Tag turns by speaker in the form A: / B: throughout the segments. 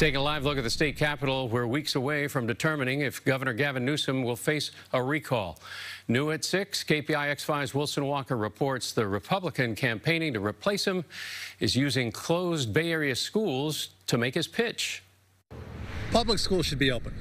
A: Taking a live look at the state capitol, we're weeks away from determining if Governor Gavin Newsom will face a recall. New at 6, KPIX 5's Wilson Walker reports the Republican campaigning to replace him is using closed Bay Area schools to make his pitch.
B: Public schools should be open.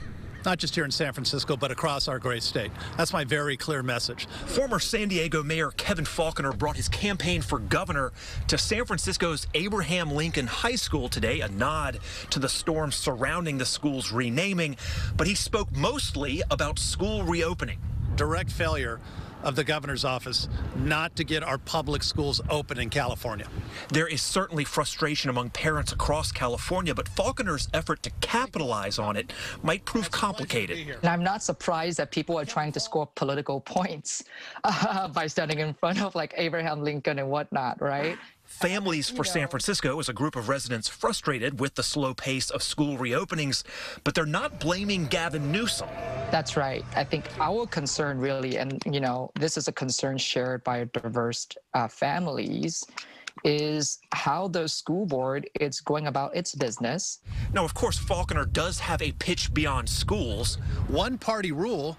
B: Not just here in San Francisco, but across our great state. That's my very clear message.
C: Former San Diego Mayor Kevin Faulconer brought his campaign for governor to San Francisco's Abraham Lincoln High School today, a nod to the storm surrounding the school's renaming. But he spoke mostly about school reopening.
B: Direct failure of the governor's office not to get our public schools open in California.
C: There is certainly frustration among parents across California, but Faulconer's effort to capitalize on it might prove complicated.
D: And I'm not surprised that people are trying to score political points by standing in front of like Abraham Lincoln and whatnot, right?
C: Families for San Francisco is a group of residents frustrated with the slow pace of school reopenings, but they're not blaming Gavin Newsom.
D: That's right. I think our concern really, and this is a concern shared by diverse families, is how the school board is going about its business.
C: Now, of course, Faulconer does have a pitch beyond schools.
B: One-party rule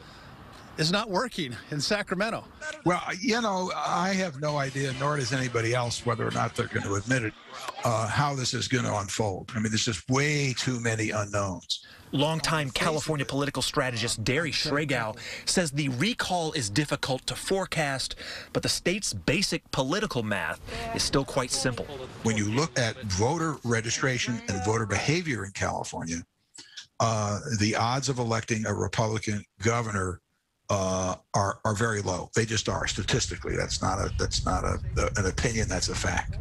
B: is not working in Sacramento.
E: Well, I have no idea, nor does anybody else, whether or not they're going to admit it, how this is going to unfold. I mean, there's just way too many unknowns.
C: Longtime California political strategist Derry Schragow says the recall is difficult to forecast, but the state's basic political math is still quite simple.
E: When you look at voter registration and voter behavior in California, the odds of electing a Republican governor are very low. They just are statistically. That's not an opinion. That's a fact.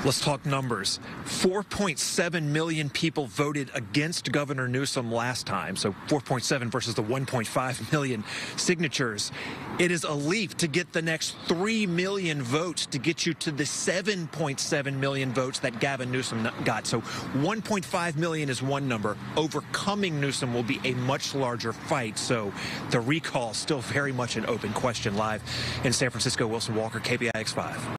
C: Let's talk numbers. 4.7 million people voted against Governor Newsom last time, so 4.7 versus the 1.5 million signatures. It is a leap to get the next 3 million votes to get you to the 7.7 million votes that Gavin Newsom got. So 1.5 million is one number. Overcoming Newsom will be a much larger fight, so the recall still very much an open question. Live in San Francisco, Wilson Walker, KPIX 5.